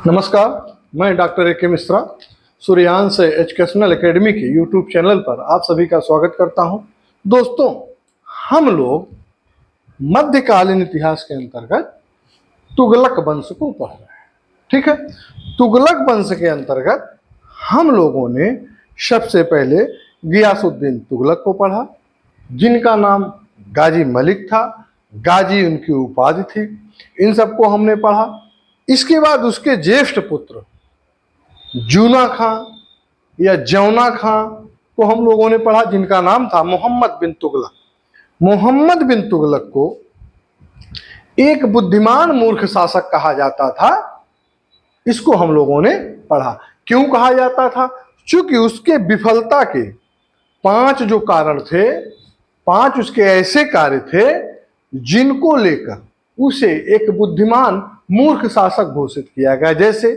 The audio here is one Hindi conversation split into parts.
नमस्कार, मैं डॉक्टर ए के मिश्रा सूर्यांश एजुकेशनल एकेडमी के यूट्यूब चैनल पर आप सभी का स्वागत करता हूं। दोस्तों, हम लोग मध्यकालीन इतिहास के अंतर्गत तुगलक वंश को पढ़ रहे हैं। ठीक है, तुगलक वंश के अंतर्गत हम लोगों ने सबसे पहले गियासुद्दीन तुगलक को पढ़ा, जिनका नाम गाजी मलिक था। गाजी उनकी उपाधि थी। इन सबको हमने पढ़ा। इसके बाद उसके ज्येष्ठ पुत्र जूना खां या जौना खां को हम लोगों ने पढ़ा, जिनका नाम था मोहम्मद बिन तुगलक। मोहम्मद बिन तुगलक को एक बुद्धिमान मूर्ख शासक कहा जाता था। इसको हम लोगों ने पढ़ा। क्यों कहा जाता था? क्योंकि उसके विफलता के 5 जो कारण थे, 5 उसके ऐसे कार्य थे जिनको लेकर उसे एक बुद्धिमान मूर्ख शासक घोषित किया गया। जैसे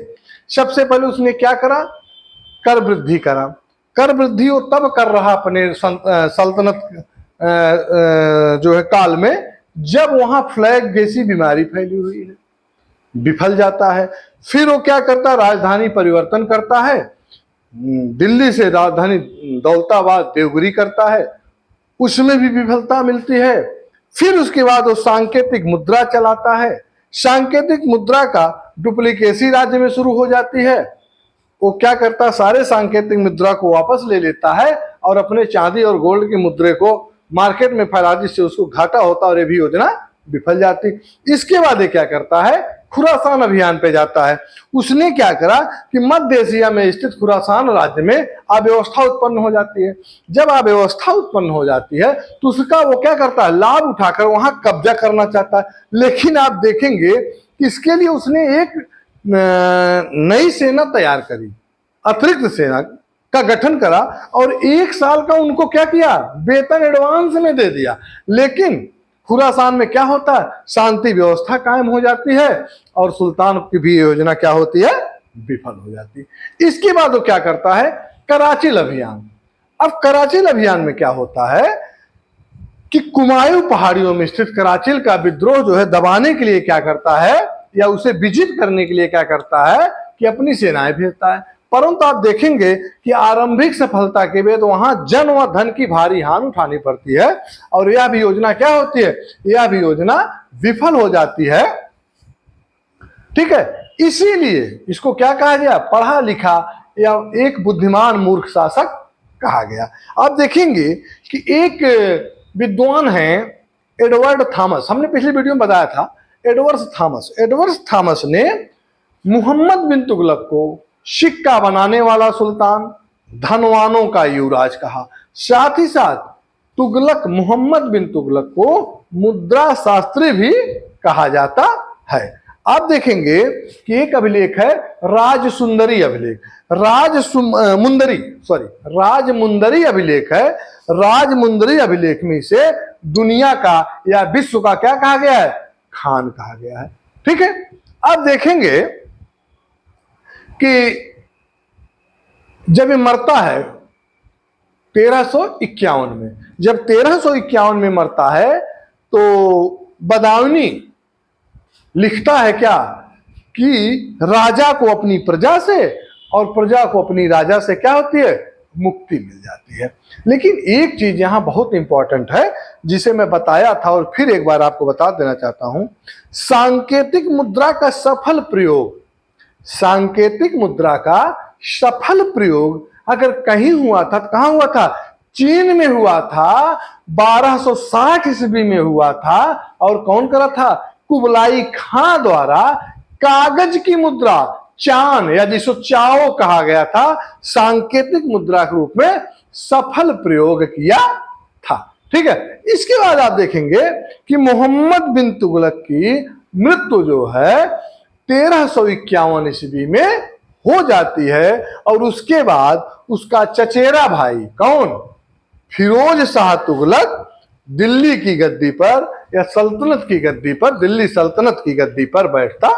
सबसे पहले उसने क्या करा? कर वृद्धि करा। कर वृद्धि वो तब कर रहा अपने सल्तनत जो है काल में, जब वहां फ्लैग जैसी बीमारी फैली हुई है। विफल जाता है। फिर वो क्या करता है? राजधानी परिवर्तन करता है। दिल्ली से राजधानी दौलताबाद देवगिरी करता है, उसमें भी विफलता मिलती है। फिर उसके बाद वो सांकेतिक मुद्रा चलाता है। सांकेतिक मुद्रा का डुप्लीकेसी राज्य में शुरू हो जाती है। वो क्या करता है? सारे सांकेतिक मुद्रा को वापस ले लेता है और अपने चांदी और गोल्ड के मुद्रे को मार्केट में फैला, जिससे उसको घाटा होता और ये भी योजना विफल जाती। इसके बाद ये क्या करता है? खुरासान अभियान पे जाता है। उसने क्या करा कि मध्य एशिया में स्थित खुरासान राज्य में अव्यवस्था उत्पन्न हो जाती है। जब अव्यवस्था उत्पन्न हो जाती है तो उसका वो क्या करता है? लाभ उठाकर वहां कब्जा करना चाहता है। लेकिन आप देखेंगे कि इसके लिए उसने एक नई सेना तैयार करी, अतिरिक्त सेना का गठन करा और 1 साल का उनको क्या किया? वेतन एडवांस में दे दिया। लेकिन खुरासान में क्या होता है? शांति व्यवस्था कायम हो जाती है और सुल्तान की भी योजना क्या होती है? विफल हो जाती है। इसके बाद वो क्या करता है? कराचिल अभियान। अब कराचिल अभियान में क्या होता है कि कुमायूं पहाड़ियों में स्थित कराचिल का विद्रोह जो है दबाने के लिए क्या करता है, या उसे विजित करने के लिए क्या करता है कि अपनी सेनाएं भेजता है। परंतु आप देखेंगे कि आरंभिक सफलता के बाद वहां जन व धन की भारी हानि उठानी पड़ती है और यह भी योजना क्या होती है? यह भी योजना विफल हो जाती है। ठीक है, इसीलिए इसको क्या कहा गया? पढ़ा लिखा या एक बुद्धिमान मूर्ख शासक कहा गया। आप देखेंगे कि एक विद्वान है एडवर्ड थॉमस। हमने पिछली वीडियो में बताया था एडवर्ड थॉमस ने मोहम्मद बिन तुगलक को सिक्का बनाने वाला सुल्तान, धनवानों का युवराज कहा। साथ ही साथ मोहम्मद बिन तुगलक को मुद्रा शास्त्री भी कहा जाता है। आप देखेंगे कि एक अभिलेख है राजमुंदरी अभिलेख। राजमुंदरी अभिलेख है। राजमुंदरी अभिलेख में से दुनिया का या विश्व का क्या कहा गया है? खान कहा गया है। ठीक है, अब देखेंगे कि जब ये मरता है 1351 में, जब 1351 में मरता है तो बदायूनी लिखता है क्या कि राजा को अपनी प्रजा से और प्रजा को अपनी राजा से क्या होती है? मुक्ति मिल जाती है। लेकिन एक चीज यहां बहुत इंपॉर्टेंट है जिसे मैं बताया था और फिर एक बार आपको बता देना चाहता हूं। सांकेतिक मुद्रा का सफल प्रयोग, सांकेतिक मुद्रा का सफल प्रयोग अगर कहीं हुआ था तो कहां हुआ था? चीन में हुआ था। 1260 ईस्वी में हुआ था। और कौन करा था? कुबलाई खां द्वारा कागज की मुद्रा, चान या जिसको चाओ कहा गया था, सांकेतिक मुद्रा के रूप में सफल प्रयोग किया था। ठीक है, इसके बाद आप देखेंगे कि मोहम्मद बिन तुगलक की मृत्यु जो है 1351 ईस्वी में हो जाती है। और उसके बाद उसका चचेरा भाई कौन? फिरोज शाह तुगलक दिल्ली की गद्दी पर या सल्तनत की गद्दी पर, दिल्ली सल्तनत की गद्दी पर बैठता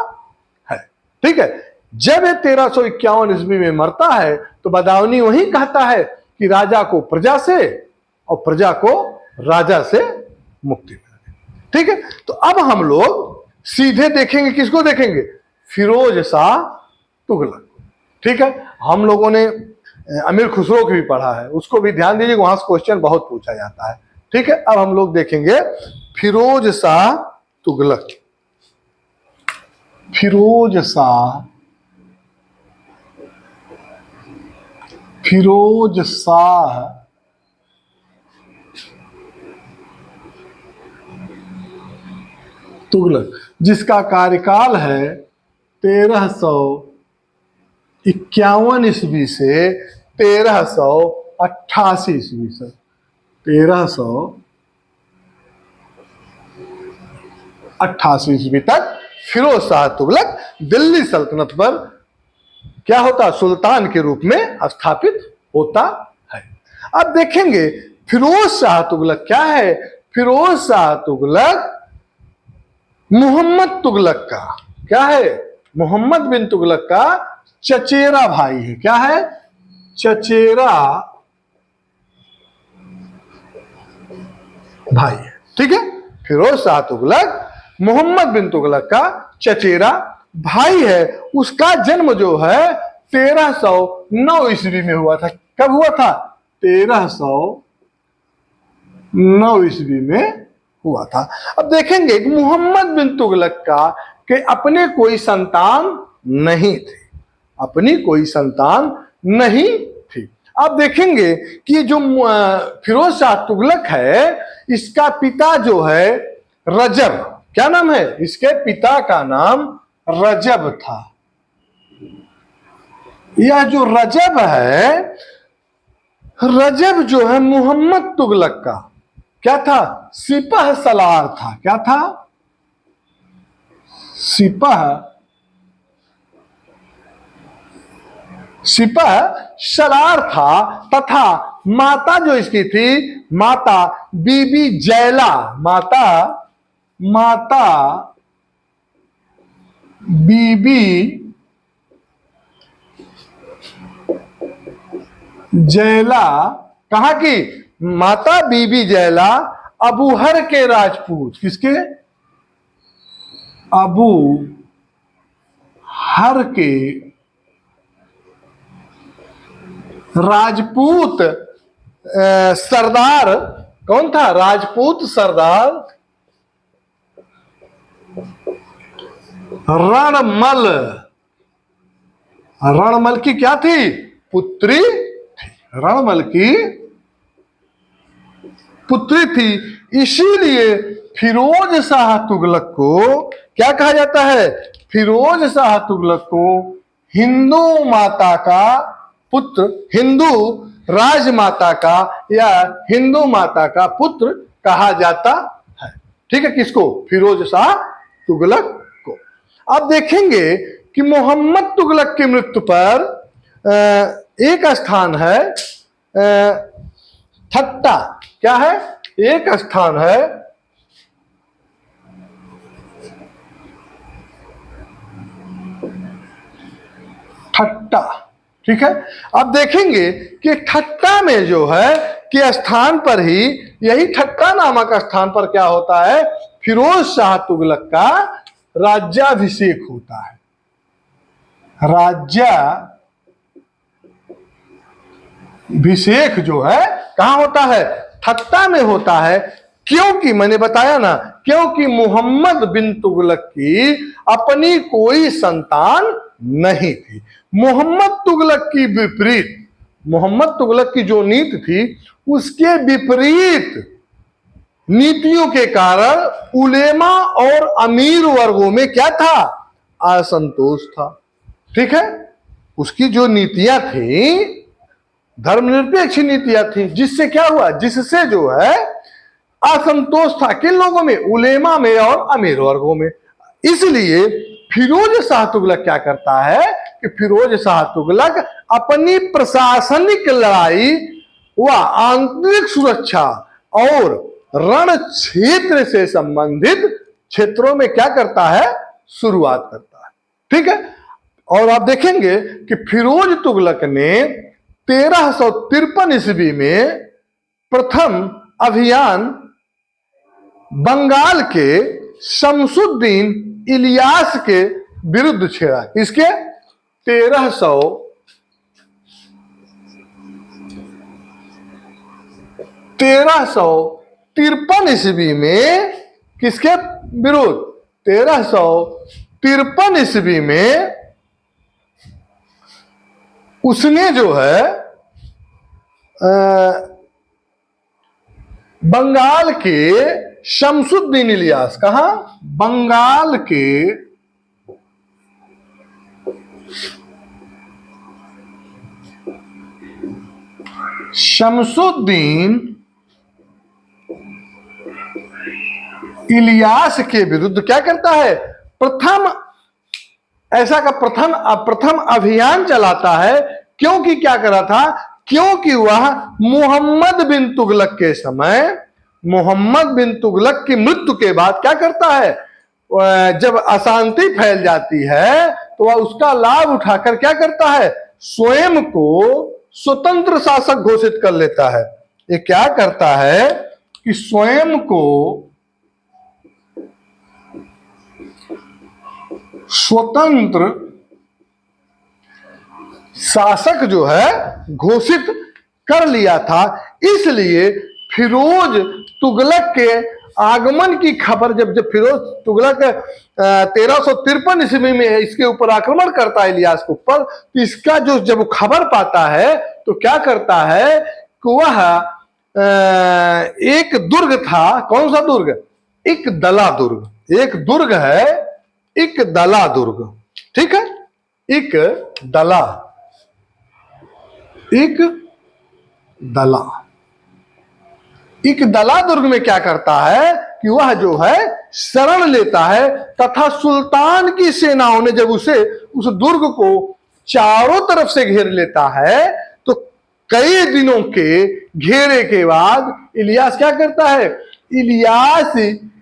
है। ठीक है, जब ये 1351 ईस्वी में मरता है तो बदायूनी वही कहता है कि राजा को प्रजा से और प्रजा को राजा से मुक्ति मिले। ठीक है, तो अब हम लोग सीधे देखेंगे, किसको देखेंगे? फिरोज शाह तुगलक। ठीक है, हम लोगों ने अमीर खुसरो की भी पढ़ा है, उसको भी ध्यान दीजिए, वहां से क्वेश्चन बहुत पूछा जाता है। ठीक है, अब हम लोग देखेंगे फिरोज शाह तुगलक। फिरोज शाह तुगलक, जिसका कार्यकाल है 1351 ईस्वी से 1388 ईस्वी से। 1388 ईस्वी तक फिरोज शाह तुगलक दिल्ली सल्तनत पर क्या होता, सुल्तान के रूप में स्थापित होता है। अब देखेंगे फिरोज शाह तुगलक क्या है। फिरोज शाह तुगलक मोहम्मद तुगलक का क्या है, मोहम्मद बिन तुगलक का चचेरा भाई है। क्या है, चचेरा भाई है। ठीक है, फिरोज शाह तुगलक मोहम्मद बिन तुगलक का चचेरा भाई है। उसका जन्म जो है 1309 ईस्वी में हुआ था। कब हुआ था, 1309 ईस्वी में हुआ था। अब देखेंगे कि मोहम्मद बिन तुगलक का के अपने कोई संतान नहीं थे, अपनी कोई संतान नहीं थी। अब देखेंगे कि जो फिरोज शाह तुगलक है, इसका पिता जो है रजब, क्या नाम है, इसके पिता का नाम रजब था। यह जो रजब है, रजब जो है मोहम्मद तुगलक का क्या था, सिपह सलार था। क्या था, सिपह सलार था। तथा माता जो इसकी थी, माता बीबी जैला, माता बीबी जैला, कहा की, माता बीबी जैला अबूहर के राजपूत, किसके, अबू हर के राजपूत सरदार, कौन था, राजपूत सरदार रणमल, रणमल की क्या थी, पुत्री थी। रणमल की पुत्री थी। इसीलिए फिरोज शाह तुगलक को क्या कहा जाता है, फिरोज शाह तुगलक को हिंदू माता का पुत्र, हिंदू राजमाता का या हिंदू माता का पुत्र कहा जाता है। ठीक है, किसको, फिरोज शाह तुगलक को। अब देखेंगे कि मोहम्मद तुगलक की मृत्यु पर एक स्थान है ठट्टा, क्या है, एक स्थान है ठट्टा। ठीक है, अब देखेंगे कि ठट्टा में जो है कि स्थान पर ही, यही ठट्टा नामक स्थान पर क्या होता है, फिरोज शाह तुगलक का राज्याभिषेक होता है। राज्याभिषेक जो है कहां होता है, ठट्टा में होता है। क्योंकि मैंने बताया ना, क्योंकि मोहम्मद बिन तुगलक की अपनी कोई संतान नहीं थी। मोहम्मद तुगलक की विपरीत, मोहम्मद तुगलक की जो नीति थी, उसके विपरीत नीतियों के कारण उलेमा और अमीर वर्गों में क्या था, असंतोष था। ठीक है, उसकी जो नीतियां थी धर्मनिरपेक्ष नीतियां थी, जिससे क्या हुआ, जिससे जो है असंतोष था किन लोगों में, उलेमा में और अमीर वर्गों में। इसलिए फिरोज शाह तुगलक क्या करता है कि फिरोज शाह तुगलक अपनी प्रशासनिक लड़ाई व आंतरिक सुरक्षा और रण क्षेत्र से संबंधित क्षेत्रों में क्या करता है, शुरुआत करता है। ठीक है, और आप देखेंगे कि फिरोज तुगलक ने 1353 ईस्वी में प्रथम अभियान बंगाल के शमसुद्दीन इलियास के विरुद्ध छेड़ा। इसके 1353 ईस्वी में किसके विरुद्ध? 1353 ईस्वी में उसने जो है बंगाल के शमसुद्दीन इलियास, कहा? बंगाल के शमसुद्दीन इलियास के विरुद्ध क्या करता है? प्रथम अभियान चलाता है। क्योंकि क्या करा था? क्योंकि वह मोहम्मद बिन तुगलक के समय, मोहम्मद बिन तुगलक की मृत्यु के बाद क्या करता है? जब अशांति फैल जाती है तो वह उसका लाभ उठाकर क्या करता है? स्वयं को स्वतंत्र शासक घोषित कर लेता है। ये क्या करता है कि स्वयं को स्वतंत्र शासक जो है घोषित कर लिया था। इसलिए फिरोज तुगलक के आगमन की खबर जब फिरोज तुगलक 1353 ईस्वी में इसके ऊपर आक्रमण करता है इलियास के ऊपर, तो इसका जब खबर पाता है तो क्या करता है कि वह एक दुर्ग था। कौन सा दुर्ग? इकदला दुर्ग। एक दुर्ग है इकदला दुर्ग, ठीक है? इकदला दुर्ग में क्या करता है कि वह जो है शरण लेता है, तथा सुल्तान की सेनाओं ने जब उस दुर्ग को चारों तरफ से घेर लेता है तो कई दिनों के घेरे के बाद इलियास क्या करता है? इलियास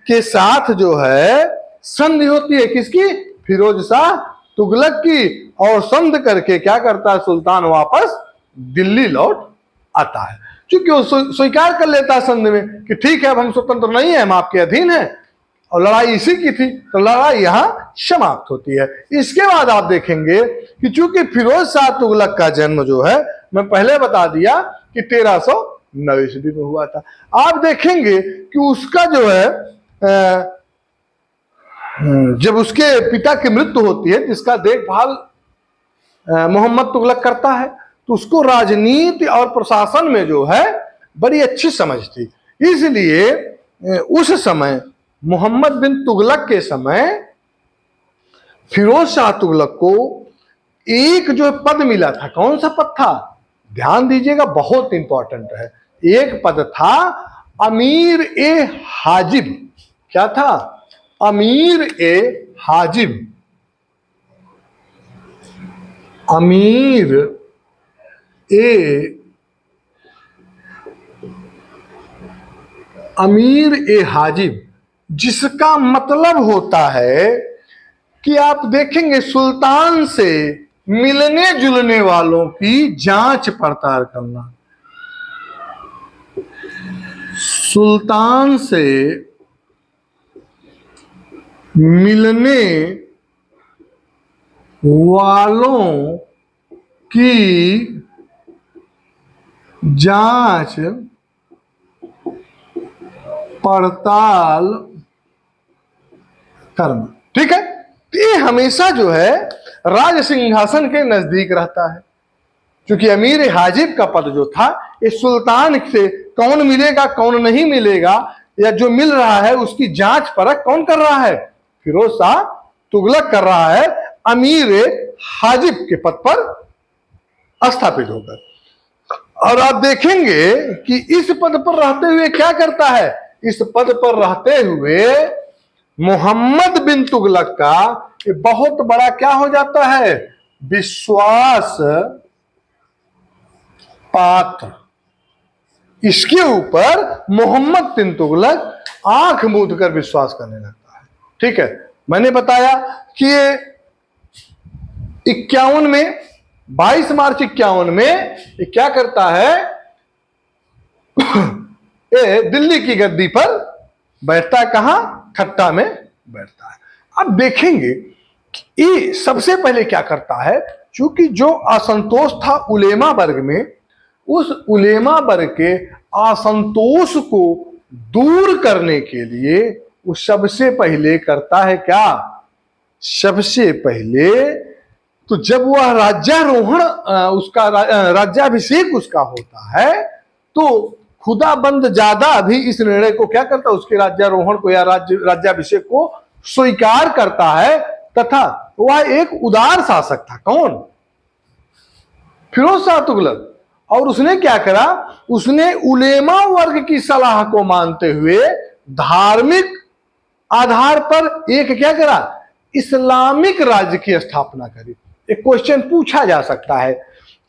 के साथ जो है संधि होती है। किसकी? फिरोज शाह तुगलक की। और संध करके क्या करता है? सुल्तान वापस दिल्ली लौट आता है। क्योंकि वो स्वीकार कर लेता है संधि में कि ठीक है, अब हम स्वतंत्र नहीं है, हम आपके अधीन हैं, और लड़ाई इसी की थी, तो लड़ाई यहां समाप्त होती है। इसके बाद आप देखेंगे कि चूंकि फिरोज शाह तुगलक का जन्म जो है, मैं पहले बता दिया कि 1309 ईस्वी में हुआ था। आप देखेंगे कि उसका जो है जब उसके पिता की मृत्यु होती है, जिसका देखभाल मोहम्मद तुगलक करता है, तो उसको राजनीति और प्रशासन में जो है बड़ी अच्छी समझ थी। इसलिए उस समय मोहम्मद बिन तुगलक के समय फिरोज शाह तुगलक को एक जो पद मिला था। कौन सा पद था? ध्यान दीजिएगा, बहुत इंपॉर्टेंट है। एक पद था अमीर ए हाजिब। क्या था? अमीर ए हाजिब। अमीर ए हाजिब, जिसका मतलब होता है कि आप देखेंगे सुल्तान से मिलने जुलने वालों की जांच पड़ताल करना। सुल्तान से मिलने वालों की जांच पड़ताल करना, ठीक है? ये हमेशा जो है राज सिंहासन के नजदीक रहता है, क्योंकि अमीर हाजिब का पद जो था, इस सुल्तान से कौन मिलेगा कौन नहीं मिलेगा, या जो मिल रहा है उसकी जांच परख कौन कर रहा है? फिरोज शाह तुगलक कर रहा है, अमीर हाजिब के पद पर स्थापित होकर। और आप देखेंगे कि इस पद पर रहते हुए क्या करता है? इस पद पर रहते हुए मोहम्मद बिन तुगलक का ये बहुत बड़ा क्या हो जाता है? विश्वास पात्र। इसके ऊपर मोहम्मद बिन तुगलक आंख मूंद कर विश्वास करने लगता है, ठीक है? मैंने बताया कि ये 51 में 22 मार्च 51 में ये क्या करता है? ये दिल्ली की गद्दी पर बैठता है। कहां? खट्टा में बैठता है। अब देखेंगे कि ये सबसे पहले क्या करता है, चूंकि जो असंतोष था उलेमा वर्ग में, उस उलेमा वर्ग के असंतोष को दूर करने के लिए वो सबसे पहले करता है क्या? सबसे पहले तो जब वह राज्यारोहण उसका राज्याभिषेक उसका होता है तो खुदाबंद ज्यादा भी इस निर्णय को क्या करता है? उसके राज्यारोहण को या राज्याभिषेक को स्वीकार करता है, तथा वह एक उदार शासक था। कौन? फिरोज शाह तुगलक। और उसने क्या करा? उसने उलेमा वर्ग की सलाह को मानते हुए धार्मिक आधार पर एक क्या करा? इस्लामिक राज्य की स्थापना करी। एक क्वेश्चन पूछा जा सकता है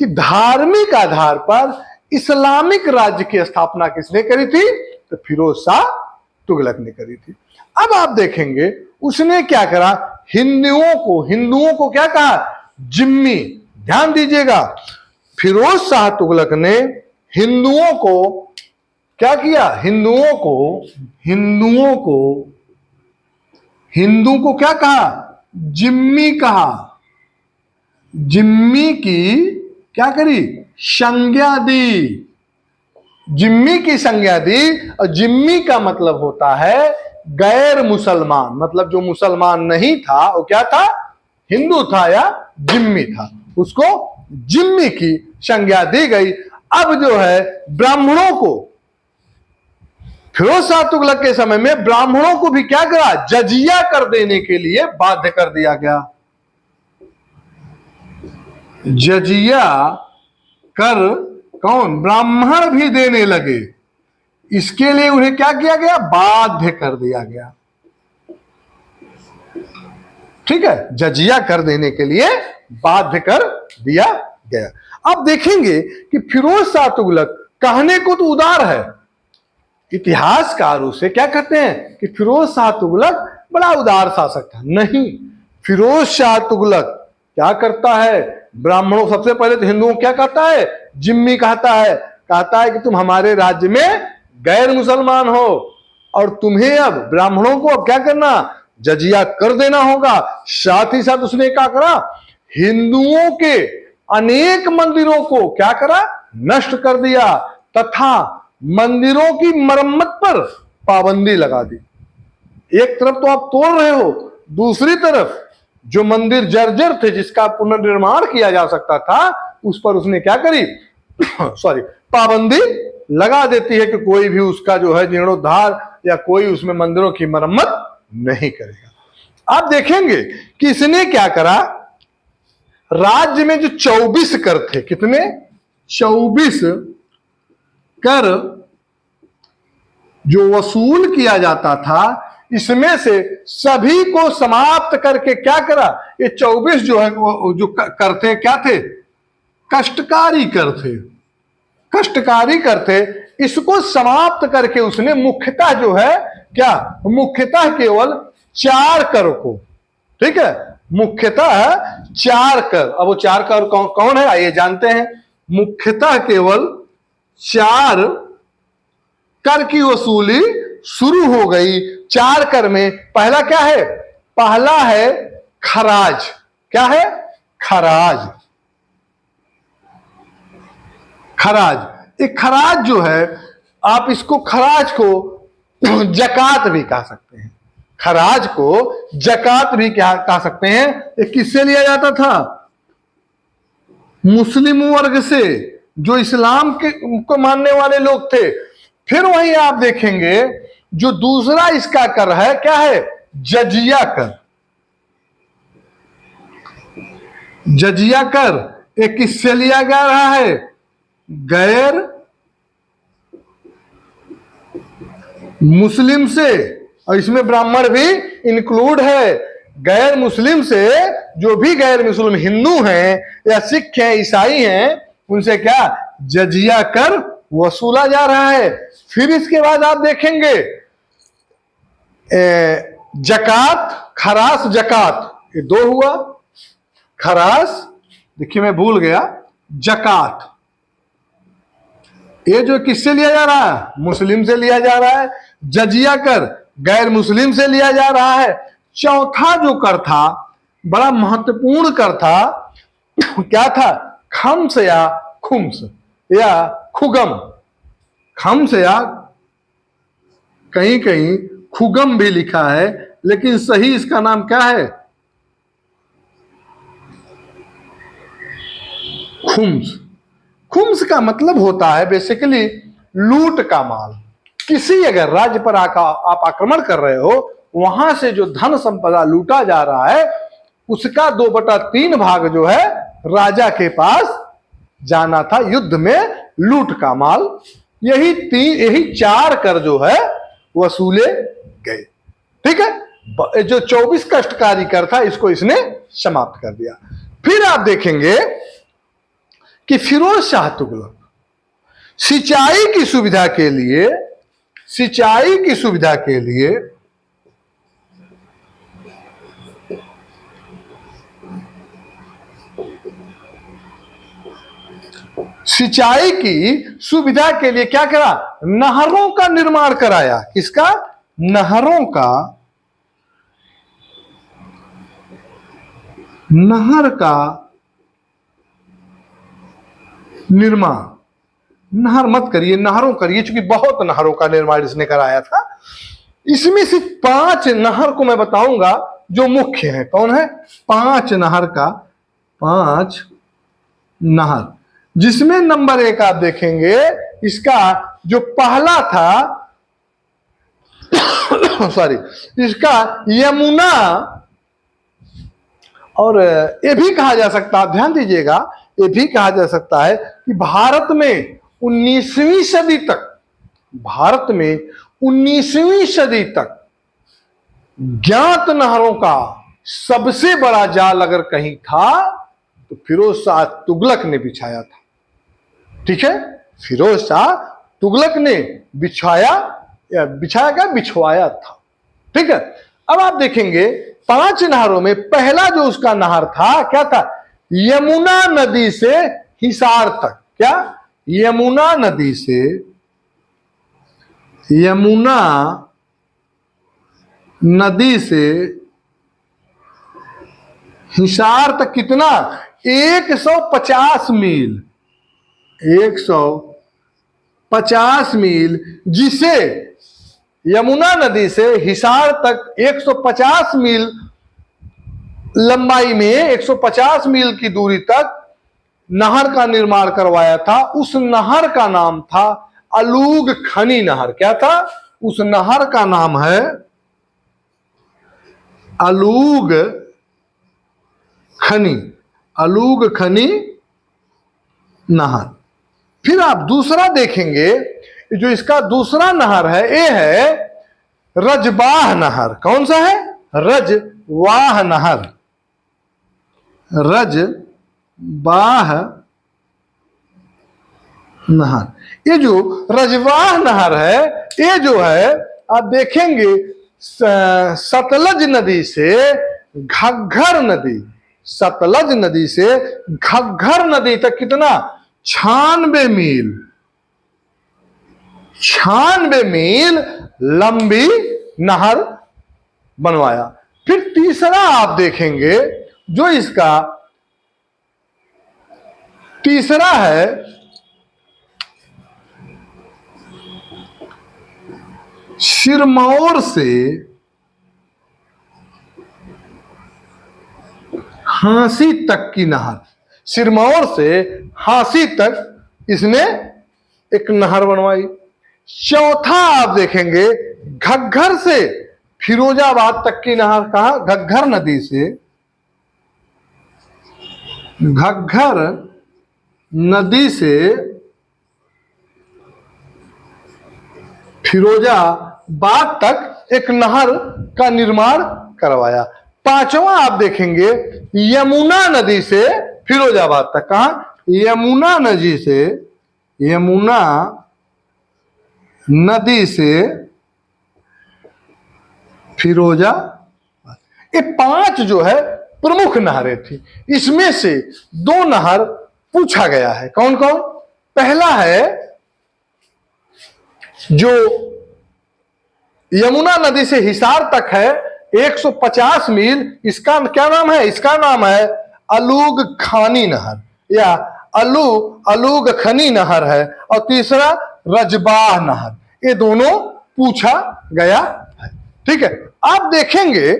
कि धार्मिक आधार पर इस्लामिक राज्य की स्थापना किसने करी थी? तो फिरोज शाह तुगलक ने करी थी। अब आप देखेंगे उसने क्या करा? हिंदुओं को क्या कहा? जिम्मी। ध्यान दीजिएगा, फिरोज शाह तुगलक ने हिंदुओं को क्या किया? हिंदू को क्या कहा? जिम्मी कहा। जिम्मी की क्या करी? संज्ञा दी। जिम्मी की संज्ञा दी। और जिम्मी का मतलब होता है गैर मुसलमान, मतलब जो मुसलमान नहीं था वो क्या था? हिंदू था या जिम्मी था, उसको जिम्मी की संज्ञा दी गई। अब जो है ब्राह्मणों को, फिरोज शाह तुगलक के समय में ब्राह्मणों को भी क्या करा? जजिया कर देने के लिए बाध्य कर दिया गया। जजिया कर कौन? ब्राह्मण भी देने लगे। इसके लिए उन्हें क्या किया गया? बाध्य कर दिया गया। ठीक है, जजिया कर देने के लिए बाध्य कर दिया गया। अब देखेंगे कि फिरोज शाह तुगलक कहने को तो उदार है, इतिहासकार उसे क्या कहते हैं कि फिरोज शाह तुगलक बड़ा उदार शासक था। नहीं, फिरोज शाह तुगलक क्या करता है? ब्राह्मणों, सबसे पहले तो हिंदुओं क्या कहता है? जिम्मी कहता है कि तुम हमारे राज्य में गैर मुसलमान हो और तुम्हें अब ब्राह्मणों को अब क्या करना? जजिया कर देना होगा। साथ ही साथ उसने क्या करा? हिंदुओं के अनेक मंदिरों को क्या करा? नष्ट कर दिया, तथा मंदिरों की मरम्मत पर पाबंदी लगा दी। एक तरफ तो आप तोड़ रहे हो, दूसरी तरफ जो मंदिर जर्जर थे जिसका पुनर्निर्माण किया जा सकता था उस पर उसने क्या करी? पाबंदी लगा देती है कि कोई भी उसका जो है जीर्णोद्धार या कोई उसमें मंदिरों की मरम्मत नहीं करेगा। आप देखेंगे कि इसने क्या करा? राज्य में जो 24 कर थे, कितने? 24 कर जो वसूल किया जाता था, इसमें से सभी को समाप्त करके क्या करा? ये 24 जो है जो कर थे क्या थे? कष्टकारी कर थे। कष्टकारी कर थे। इसको समाप्त करके उसने मुख्यतः जो है क्या? मुख्यतः केवल 4 कर को, ठीक है, मुख्यतः 4 कर। अब वो 4 कर कौन है आइए जानते हैं। मुख्यतः केवल 4 कर की वसूली शुरू हो गई। 4 कर में पहला क्या है? पहला है खराज। क्या है? खराज। खराज, एक खराज जो है, आप इसको खराज को जकात भी कह सकते हैं। खराज को जकात भी क्या कह सकते हैं। ये किससे लिया जाता था? मुस्लिम वर्ग से, जो इस्लाम के को मानने वाले लोग थे। फिर वहीं आप देखेंगे जो दूसरा इसका कर है क्या है? जजिया कर। जजिया कर एक किससे लिया जा रहा है? गैर मुस्लिम से, और इसमें ब्राह्मण भी इंक्लूड है। गैर मुस्लिम से, जो भी गैर मुस्लिम हिंदू हैं या सिख हैं, ईसाई हैं, उनसे क्या? जजिया कर वसूला जा रहा है। फिर इसके बाद आप देखेंगे जकात, खरास, जकात, ये 2 हुआ। खरास, देखिए मैं भूल गया, जकात ये जो किससे लिया जा रहा है? मुस्लिम से लिया जा रहा है। जजिया कर गैर मुस्लिम से लिया जा रहा है। चौथा जो कर था, बड़ा महत्वपूर्ण कर था, क्या था, खम्स या खुम्स या खुगम, खम्स या कहीं कहीं खुगम भी लिखा है, लेकिन सही इसका नाम क्या है, खुम्स। खुम्स का मतलब होता है बेसिकली लूट का माल। किसी अगर राज्य पर आप आक्रमण कर रहे हो, वहां से जो धन संपदा लूटा जा रहा है उसका 2/3 भाग जो है राजा के पास जाना था युद्ध में लूट का माल। यही 4 कर जो है वसूले गए। ठीक है, जो 24 कष्टकारी कर था इसको इसने समाप्त कर दिया। फिर आप देखेंगे कि फिरोज शाह तुगलक सिंचाई की सुविधा के लिए सिंचाई की सुविधा के लिए क्या करा, नहरों का निर्माण कराया। किसका, नहरों का, नहर का निर्माण। नहर मत करिए, नहरों करिए, क्योंकि बहुत नहरों का निर्माण इसने कराया था। इसमें से 5 नहर को मैं बताऊंगा जो मुख्य है। कौन है, 5 नहर का, 5 नहर, जिसमें नंबर 1 आप देखेंगे इसका जो पहला था सॉरी, इसका यमुना, और ये भी कहा जा सकता है, ध्यान दीजिएगा, ये भी कहा जा सकता है कि भारत में 19वीं सदी तक, भारत में 19वीं सदी तक ज्ञात नहरों का सबसे बड़ा जाल अगर कहीं था तो फिरोज शाह तुगलक ने बिछाया था। ठीक है, फिरोज शाह तुगलक ने बिछवाया था। ठीक है, अब आप देखेंगे 5 नहरों में पहला जो उसका नहर था क्या था, यमुना नदी से हिसार तक। क्या, यमुना नदी से, यमुना नदी से हिसार तक कितना, 150 मील, 150 मील, जिसे यमुना नदी से हिसार तक 150 मील लंबाई में, 150 मील की दूरी तक नहर का निर्माण करवाया था। उस नहर का नाम था अलूग खनी नहर। क्या था, उस नहर का नाम है अलूग खनी, अलूग खनी नहर। फिर आप दूसरा देखेंगे, जो इसका दूसरा नहर है, ये है रजवाह नहर। कौन सा है, रजवाह नहर, रजवाह नहर। ये जो रजवाह नहर है, ये जो है आप देखेंगे सतलज नदी से घग्घर नदी, सतलज नदी से घग्घर नदी तक कितना, 96 मील, 96 मील लंबी नहर बनवाया। फिर तीसरा आप देखेंगे, जो इसका तीसरा है सिरमौर से हांसी तक की नहर। सिरमौर से हांसी तक इसने एक नहर बनवाई। चौथा आप देखेंगे घग्घर से फिरोजाबाद तक की नहर। कहा, घग्घर नदी से, घग्घर नदी से फिरोजाबाद तक एक नहर का निर्माण करवाया। पांचवा आप देखेंगे यमुना नदी से फिरोजाबाद तक। कहा, यमुना नदी से, यमुना नदी से फिरोजाबाद। ये 5 जो है प्रमुख नहरें थी। इसमें से 2 नहर पूछा गया है। कौन कौन, पहला है जो यमुना नदी से हिसार तक है 150 मील, इसका क्या नाम है, इसका नाम है अलूग खानी नहर या अलूग खनी नहर है, और तीसरा रजबाह नहर। ये दोनों पूछा गया है। ठीक है, आप देखेंगे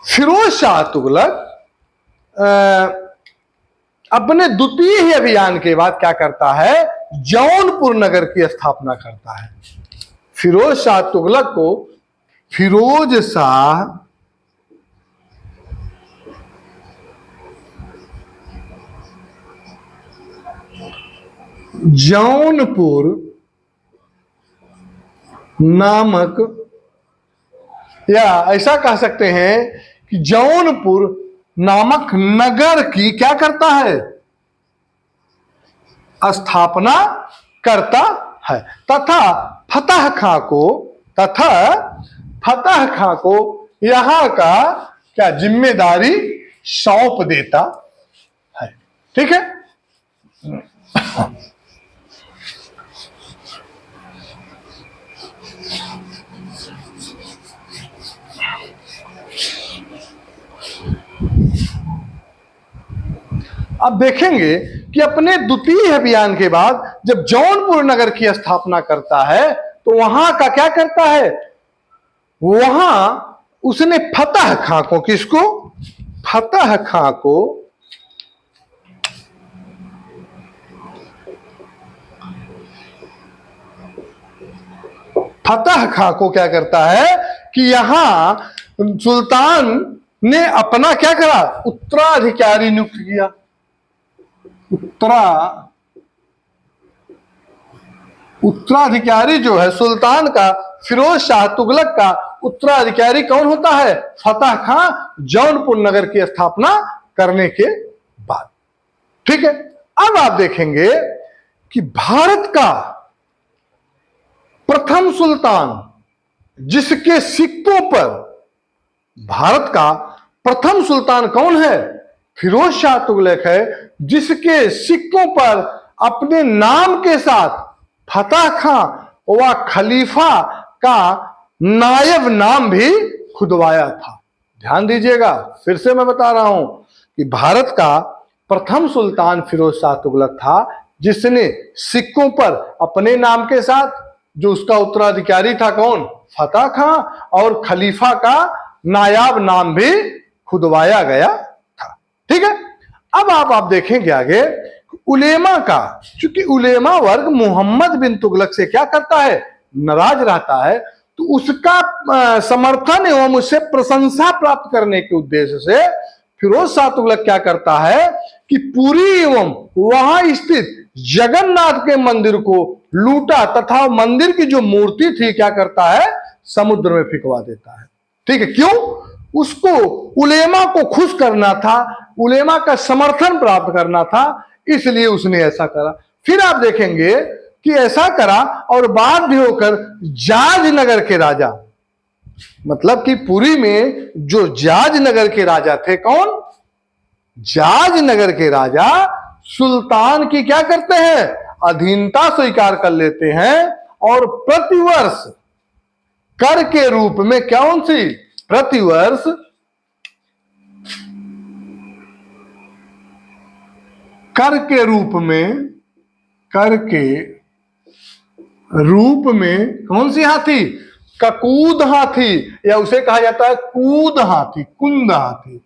फिरोज शाह तुगलक अपने द्वितीय ही अभियान के बाद क्या करता है, जौनपुर नगर की स्थापना करता है। फिरोज शाह तुगलक को फिरोज शाह जौनपुर नामक, या ऐसा कह सकते हैं कि जौनपुर नामक नगर की क्या करता है, स्थापना करता है, तथा फतह खां को यहां का क्या जिम्मेदारी सौंप देता है। ठीक है, अब देखेंगे कि अपने द्वितीय अभियान के बाद जब जौनपुर नगर की स्थापना करता है तो वहां का क्या करता है, वहां उसने फतह खां को, किसको, फतह खां को क्या करता है कि यहां सुल्तान ने अपना क्या करा, उत्तराधिकारी नियुक्त किया। उत्तराधिकारी जो है सुल्तान का, फिरोज शाह तुगलक का उत्तराधिकारी कौन होता है, फतह खां, जौनपुर नगर की स्थापना करने के बाद। ठीक है, अब आप देखेंगे कि भारत का प्रथम सुल्तान जिसके सिक्कों पर, भारत का प्रथम सुल्तान कौन है, फिरोज शाह तुगलक है, जिसके सिक्कों पर अपने नाम के साथ फतह खां व खलीफा का नायब नाम भी खुदवाया था। ध्यान दीजिएगा, फिर से मैं बता रहा हूं कि भारत का प्रथम सुल्तान फिरोज शाह तुगलक था, जिसने सिक्कों पर अपने नाम के साथ, जो उसका उत्तराधिकारी था कौन, फतह खां, और खलीफा का नायाब नाम भी खुदवाया गया था। ठीक है, अब आप देखेंगे आगे उलेमा का, क्योंकि उलेमा वर्ग मोहम्मद बिन तुगलक से क्या करता है, नाराज रहता है, तो उसका समर्थन एवं उससे प्रशंसा प्राप्त करने के उद्देश्य से फिरोज शाह तुगलक क्या करता है कि पुरी एवं वहां स्थित जगन्नाथ के मंदिर को लूटा, तथा मंदिर की जो मूर्ति थी क्या करता है, समुद्र में फेंकवा देता है। ठीक है, क्यों, उसको उलेमा को खुश करना था, उलेमा का समर्थन प्राप्त करना था, इसलिए उसने ऐसा करा। फिर आप देखेंगे कि ऐसा करा और बाध्य होकर जाज नगर के राजा, मतलब कि पुरी में जो जाज नगर के राजा थे, कौन, जाज नगर के राजा सुल्तान की क्या करते हैं, अधीनता स्वीकार कर लेते हैं, और प्रतिवर्ष कर के रूप में, कौन सी, प्रतिवर्ष कर के रूप में कौन सी हाथी, ककूद हाथी, या उसे कहा जाता है कूद हाथी, कुंद हाथी,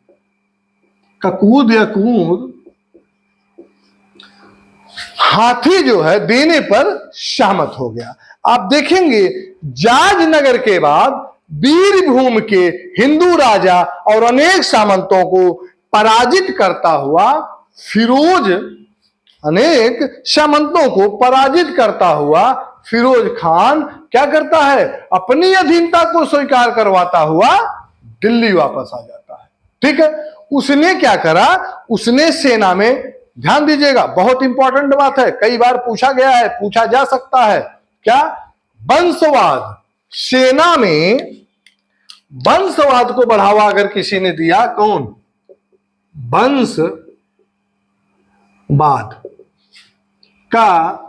ककूद या कूद हाथी जो है देने पर सहमत हो गया। आप देखेंगे जाज नगर के बाद वीरभूम के हिंदू राजा और अनेक सामंतों को पराजित करता हुआ फिरोज, अनेक सामंतों को पराजित करता हुआ फिरोज खान क्या करता है, अपनी अधीनता को स्वीकार करवाता हुआ दिल्ली वापस आ जाता है। ठीक है, उसने क्या करा, उसने सेना में, ध्यान दीजिएगा बहुत इंपॉर्टेंट बात है, कई बार पूछा गया है, पूछा जा सकता है, क्या, वंशवाद, सेना में वंशवाद को बढ़ावा अगर किसी ने दिया, कौन, वंशवाद का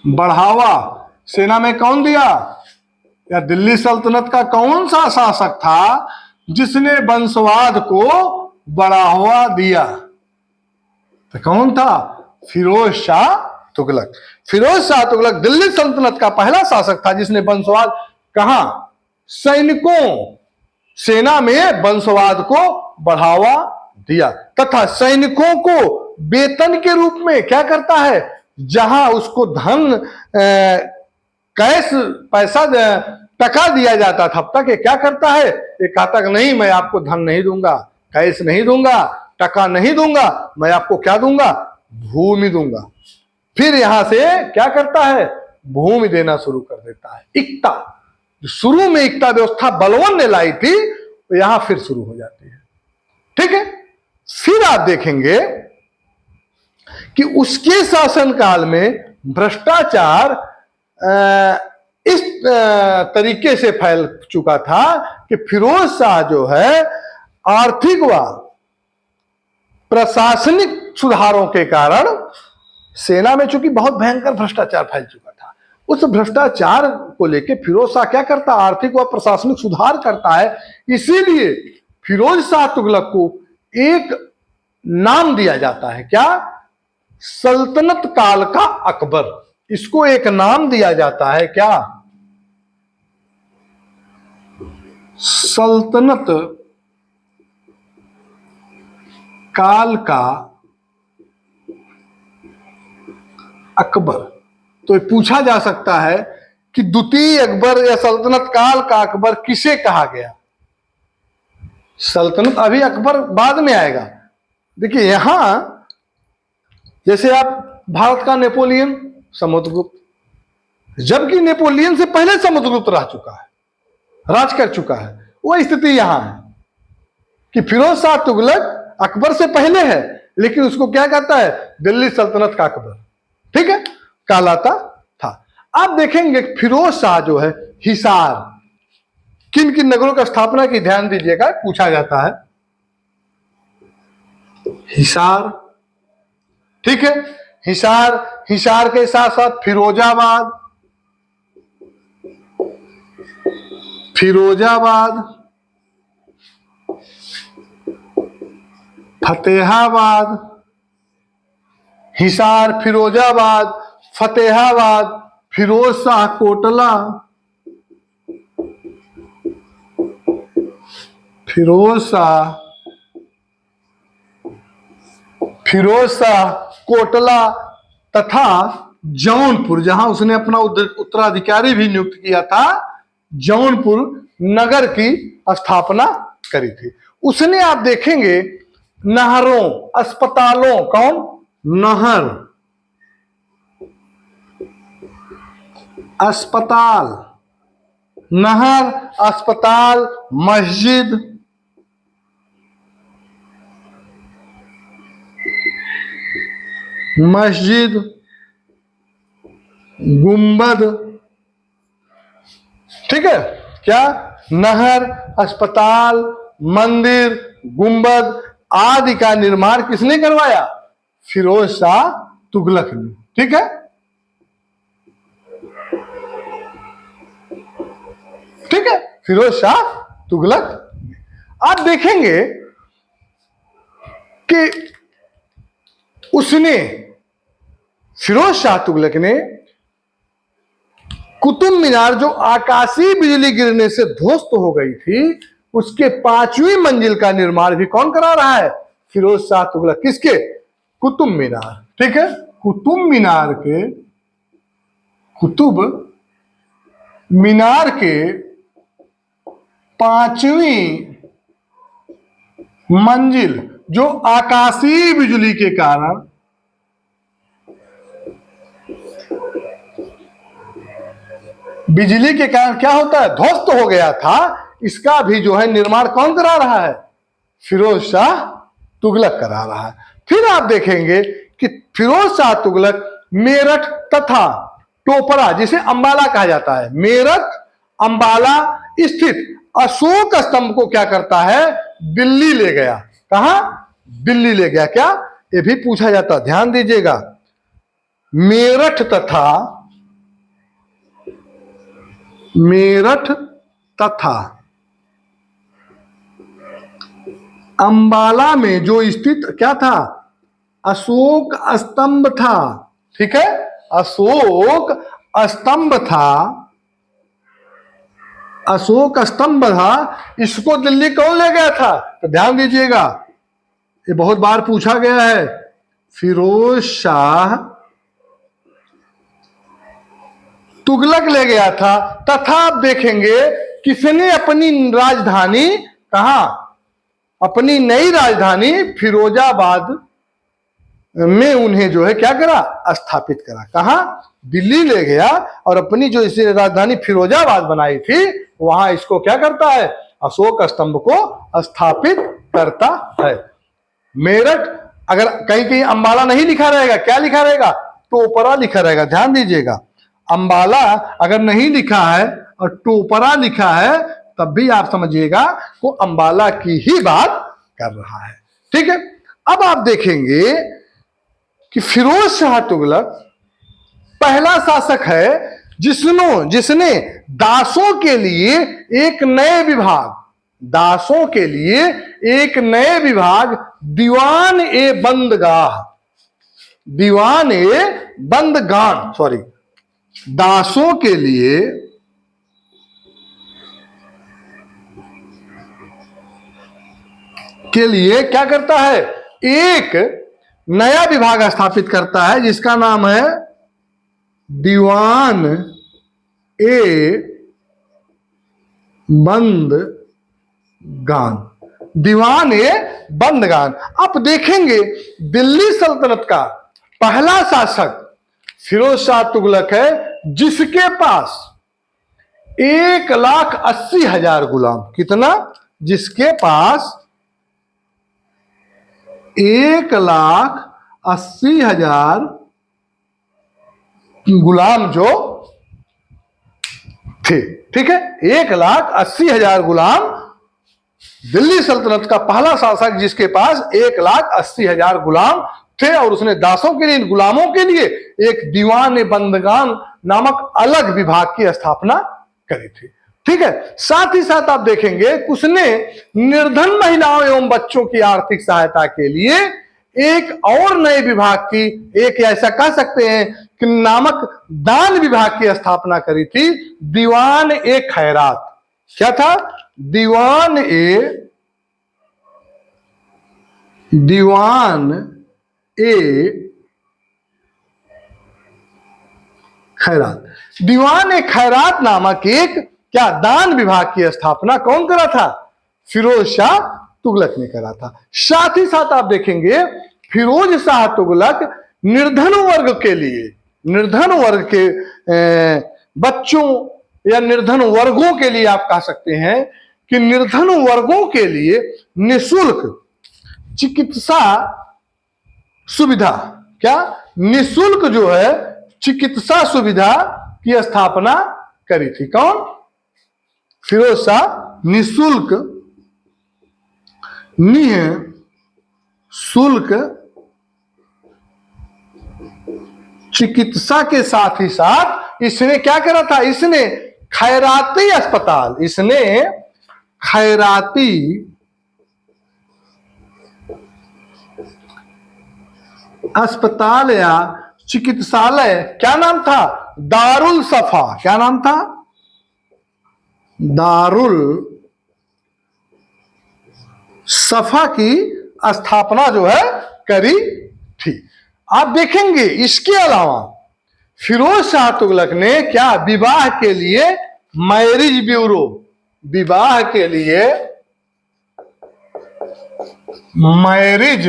बढ़ावा सेना में कौन दिया, या दिल्ली सल्तनत का कौन सा शासक था जिसने वंशवाद को बढ़ावा दिया। तो कौन था? फिरोज शाह तुगलक। फिरोज शाह तुगलक दिल्ली सल्तनत का पहला शासक था जिसने वंशवाद, कहां? सैनिकों, सेना में वंशवाद को बढ़ावा दिया तथा सैनिकों को वेतन के रूप में क्या करता है? जहां उसको धन, कैश, पैसा, टका दिया जाता था, तब तक ये क्या करता है? ये कहता कि नहीं, मैं आपको धन नहीं दूंगा, कैश नहीं दूंगा, टका नहीं दूंगा, मैं आपको क्या दूंगा? भूमि दूंगा। फिर यहां से क्या करता है? भूमि देना शुरू कर देता है। इक्ता, शुरू में इक्ता व्यवस्था बलवन ने लाई थी, तो यहां फिर शुरू हो जाती है। ठीक है। फिर आप देखेंगे कि उसके शासनकाल में भ्रष्टाचार इस तरीके से फैल चुका था कि फिरोज शाह जो है आर्थिक व प्रशासनिक सुधारों के कारण सेना में चूंकि बहुत भयंकर भ्रष्टाचार फैल चुका था, उस भ्रष्टाचार को लेकर फिरोज शाह क्या करता? आर्थिक व प्रशासनिक सुधार करता है। इसीलिए फिरोज शाह तुगलक को एक नाम दिया जाता है, क्या? सल्तनत काल का अकबर। इसको एक नाम दिया जाता है, क्या? सल्तनत काल का अकबर। तो पूछा जा सकता है कि द्वितीय अकबर या सल्तनत काल का अकबर किसे कहा गया? सल्तनत अभी, अकबर बाद में आएगा। देखिए यहां जैसे आप भारत का नेपोलियन, समुद्रगुप्त, जबकि नेपोलियन से पहले समुद्रगुप्त रह चुका है, राज कर चुका है। वो स्थिति यहां है कि फिरोज शाह तुगलक अकबर से पहले है, लेकिन उसको क्या कहता है? दिल्ली सल्तनत का अकबर, ठीक है, कहलाता था। आप देखेंगे फिरोज शाह जो है हिसार, किन किन नगरों की स्थापना की, ध्यान दीजिएगा, पूछा जाता है। हिसार, ठीक है, हिसार, हिसार के साथ साथ फिरोजाबाद, फिरोजाबाद, फतेहाबाद, हिसार, फिरोजाबाद, फतेहाबाद, फिरोज शाह कोटला, फिरोज शाह कोटला तथा जौनपुर, जहां उसने अपना उत्तराधिकारी भी नियुक्त किया था, जौनपुर नगर की स्थापना करी थी उसने। आप देखेंगे नहरों, अस्पतालों, कौन? नहर, अस्पताल, नहर, अस्पताल, मस्जिद, मस्जिद, गुंबद, ठीक है, क्या? नहर, अस्पताल, मंदिर, गुंबद आदि का निर्माण किसने करवाया? फिरोज शाह तुगलक ने, ठीक है। ठीक है, फिरोज शाह तुगलक। आप देखेंगे कि उसने, फिरोज शाह तुगलक ने कुतुब मीनार जो आकाशीय बिजली गिरने से ध्वस्त हो गई थी, उसके 5वीं मंजिल का निर्माण भी कौन करा रहा है? फिरोज शाह तुगलक। किसके? कुतुब मीनार, ठीक है, कुतुब मीनार के, कुतुब मीनार के 5वीं मंजिल जो आकाशीय बिजली के कारण क्या होता है? ध्वस्त हो गया था, इसका भी जो है निर्माण कौन करा रहा है? फिरोज शाह तुगलक करा रहा है। फिर आप देखेंगे कि फिरोज शाह तुगलक मेरठ तथा टोपरा, जिसे अंबाला कहा जाता है, मेरठ अंबाला स्थित अशोक स्तंभ को क्या करता है? दिल्ली ले गया। कहां? दिल्ली ले गया। क्या? ये भी पूछा जाता, ध्यान दीजिएगा। मेरठ तथा अंबाला में जो स्थित क्या था, अशोक स्तंभ था, ठीक है, अशोक स्तंभ था, अशोक स्तंभ था, इसको दिल्ली कौन ले गया था? तो ध्यान दीजिएगा, ये बहुत बार पूछा गया है। फिरोज शाह तुगलक ले गया था। तथा आप देखेंगे किसने अपनी राजधानी कहा, अपनी नई राजधानी फिरोजाबाद में उन्हें जो है क्या करा, स्थापित करा। कहा, दिल्ली ले गया और अपनी जो इसे राजधानी फिरोजाबाद बनाई थी वहां इसको क्या करता है, अशोक स्तंभ को स्थापित करता है। मेरठ, अगर कहीं कहीं अंबाला नहीं लिखा रहेगा, क्या लिखा रहेगा, टोपरा लिखा रहेगा। ध्यान दीजिएगा, अंबाला अगर नहीं लिखा है और टोपरा लिखा है तब भी आप समझिएगा वो अंबाला की ही बात कर रहा है। ठीक है, अब आप देखेंगे कि फिरोज शाह तुगलक पहला शासक है जिसने दासों के लिए एक नए विभाग, दासों के लिए एक नए विभाग दीवान ए बंदगाह, दीवान ए बंदगान, सॉरी, दासों के लिए क्या करता है, एक नया विभाग स्थापित करता है जिसका नाम है दीवान ए बंदगान, दीवान ए बंदगान। आप देखेंगे दिल्ली सल्तनत का पहला शासक फिरोज शाह तुगलक है जिसके पास 1,80,000 गुलाम, कितना, जिसके पास 1,80,000 गुलाम जो थे। ठीक है, 1,80,000 गुलाम, दिल्ली सल्तनत का पहला शासक जिसके पास 1,80,000 गुलाम थे और उसने दासों के लिए, इन गुलामों के लिए एक दीवान बंदगान नामक अलग विभाग की स्थापना करी थी। ठीक है, साथ ही साथ आप देखेंगे उसने निर्धन महिलाओं एवं बच्चों की आर्थिक सहायता के लिए एक और नए विभाग की, एक ऐसा कह सकते हैं कि नामक दान विभाग की स्थापना करी थी, दीवान ए खैरात। क्या था, दीवान ए खैरात, दीवान ए खैरात नामक एक क्या दान विभाग की स्थापना कौन करा था, फिरोज शाह तुगलक ने करा था। साथ ही साथ आप देखेंगे फिरोज शाह तुगलक निर्धन वर्ग के लिए, निर्धन वर्ग के बच्चों या निर्धन वर्गों के लिए आप कह सकते हैं कि निर्धन वर्गों के लिए निःशुल्क चिकित्सा सुविधा, क्या, निःशुल्क जो है चिकित्सा सुविधा की स्थापना करी थी। कौन, फिरोज शाह, निःशुल्क, निःशुल्क चिकित्सा के साथ ही साथ इसने क्या करा था, इसने खैराती अस्पताल, इसने खैराती अस्पताल या चिकित्सालय, क्या नाम था, दारुल सफा, क्या नाम था, दारुल सफा की स्थापना जो है करी थी। आप देखेंगे इसके अलावा फिरोज शाह तुगलक ने क्या, विवाह के लिए मैरिज ब्यूरो, विवाह के लिए मैरिज,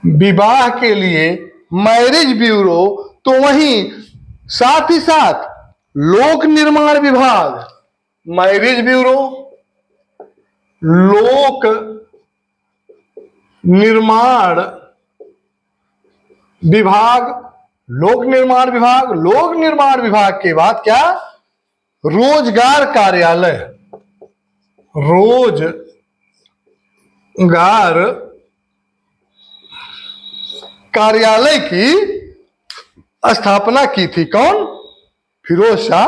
विवाह के लिए मैरिज ब्यूरो, तो वहीं साथ ही साथ लोक निर्माण विभाग, मैरिज ब्यूरो, लोक निर्माण विभाग, लोक निर्माण विभाग, लोक निर्माण विभाग के बाद क्या, रोजगार कार्यालय, रोजगार कार्यालय की स्थापना की थी। कौन, फिरोज शाह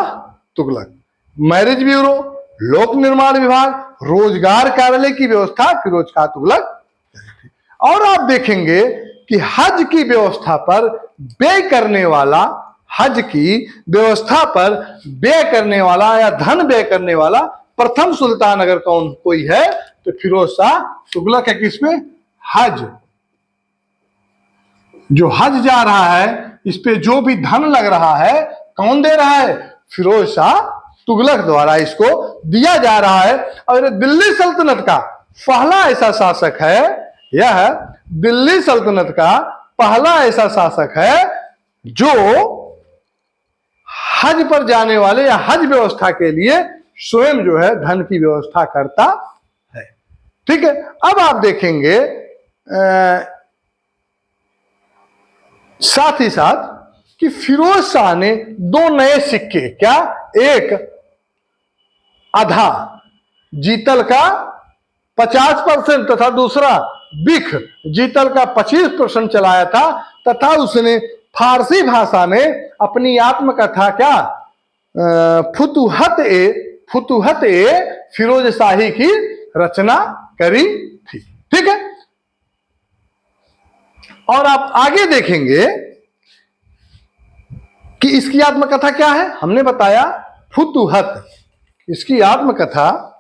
तुगलक। मैरिज ब्यूरो, लोक निर्माण विभाग, रोजगार कार्यालय की व्यवस्था फिरोज शाह तुगलक करी थी। और आप देखेंगे कि हज की व्यवस्था पर व्यय करने वाला, हज की व्यवस्था पर व्यय करने वाला या धन व्यय करने वाला प्रथम सुल्तान अगर कोई है तो फिरोज शाह तुगलक है। किसमें? हज। जो हज जा रहा है इस पे जो भी धन लग रहा है कौन दे रहा है? फिरोज शाह तुगलक द्वारा इसको दिया जा रहा है। और दिल्ली सल्तनत का पहला ऐसा शासक है, यह दिल्ली सल्तनत का पहला ऐसा शासक है जो हज पर जाने वाले या हज व्यवस्था के लिए स्वयं जो है धन की व्यवस्था करता है। ठीक है, अब आप देखेंगे साथ ही साथ कि फिरोज शाह ने दो नए सिक्के, क्या? एक आधा जीतल का 50% तथा दूसरा बिख जीतल का 25% चलाया था, तथा उसने फारसी भाषा में अपनी आत्मकथा क्या फुतुहत ए फिरोज शाही की रचना करी थी। ठीक है, और आप आगे देखेंगे कि इसकी आत्मकथा क्या है। हमने बताया फुतुहत, इसकी आत्मकथा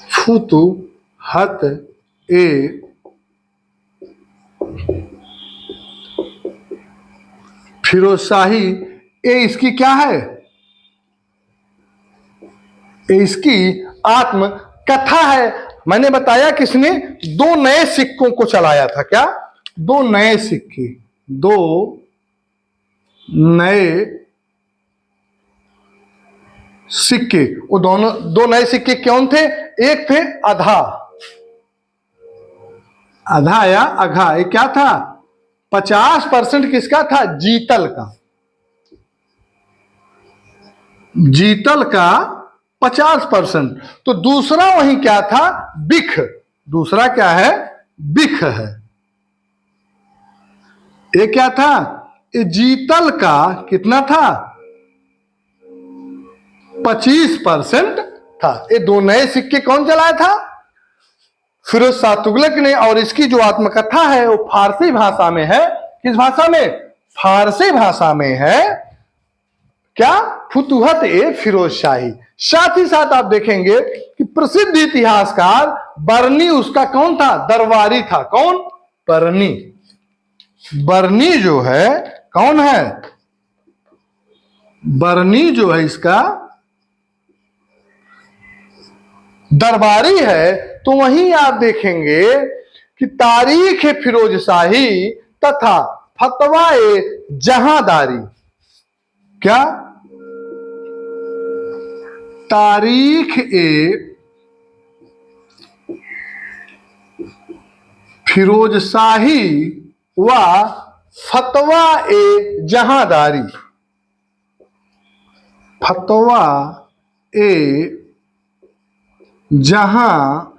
फुतुहत ए फिरोज शाही, ये इसकी क्या है? ये इसकी आत्मकथा है। मैंने बताया किसने दो नए सिक्कों को चलाया था, क्या? दो नए सिक्के, दो नए सिक्के। वो दोनों दो नए सिक्के कौन थे? एक थे आधा, आधा या अघा, ये क्या था? 50% किसका था? जीतल का। जीतल का 50%। तो दूसरा वही क्या था? बिख। दूसरा क्या है? बिख है। ये क्या था? ये जीतल का कितना था? 25% था। ये दो नए सिक्के कौन चलाया था? फिरोज शाह तुगलक ने। और इसकी जो आत्मकथा है वो फारसी भाषा में है। किस भाषा में? फारसी भाषा में है। क्या? फुतुहत ए फिरोज शाही। साथ ही साथ आप देखेंगे कि प्रसिद्ध इतिहासकार बरनी, उसका कौन था? दरबारी था। कौन? बरनी। बरनी जो है कौन है? बरनी जो है इसका दरबारी है। तो वहीं आप देखेंगे कि तारीख ए फिरोज शाही तथा फतवा ए जहांदारी, क्या? तारीख ए फिरोज शाही व फतवा ए जहांदारी, फतवा ए जहांदारी।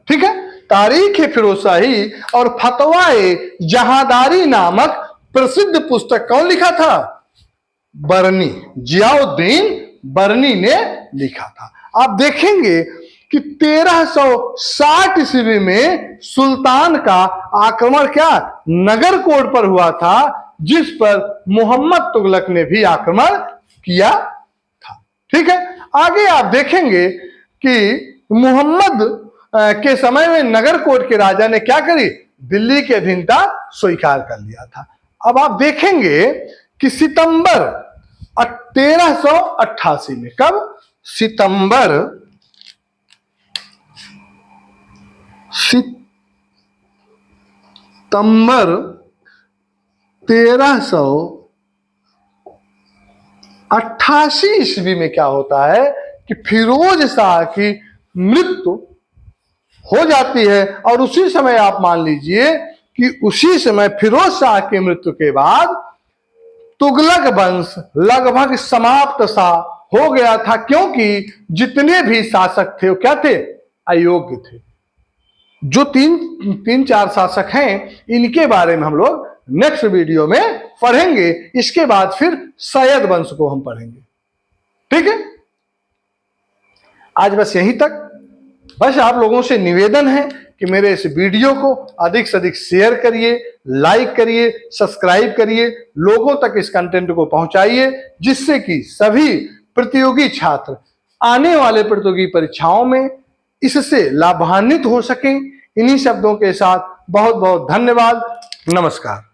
ठीक है, तारीख ए फिरोज शाही और फतवा ए जहांदारी नामक प्रसिद्ध पुस्तक कौन लिखा था? बरनी, जियाउद्दीन बरनी ने लिखा था। आप देखेंगे कि 1360 ईस्वी में सुल्तान का आक्रमण क्या नगरकोट पर हुआ था, जिस पर मोहम्मद तुगलक ने भी आक्रमण किया था। ठीक है, आगे आप देखेंगे कि मोहम्मद के समय में नगरकोट के राजा ने क्या करी? दिल्ली की अधीनता स्वीकार कर लिया था। अब आप देखेंगे कि सितंबर 1388 में, कब? सितंबर 1388 ईस्वी में क्या होता है कि फिरोज शाह की मृत्यु हो जाती है। और उसी समय आप मान लीजिए कि उसी समय फिरोज शाह की मृत्यु के बाद तुगलक वंश लगभग समाप्त सा हो गया था, क्योंकि जितने भी शासक थे वो क्या थे, अयोग्य थे। जो तीन चार शासक हैं, इनके बारे में हम लोग नेक्स्ट वीडियो में पढ़ेंगे। इसके बाद फिर सैयद वंश को हम पढ़ेंगे। ठीक है, आज बस यहीं तक। बस आप लोगों से निवेदन है कि मेरे इस वीडियो को अधिक से अधिक शेयर करिए, लाइक करिए, सब्सक्राइब करिए, लोगों तक इस कंटेंट को पहुंचाइए, जिससे कि सभी प्रतियोगी छात्र आने वाले प्रतियोगी परीक्षाओं में इससे लाभान्वित हो सकें। इन्हीं शब्दों के साथ बहुत बहुत धन्यवाद। नमस्कार।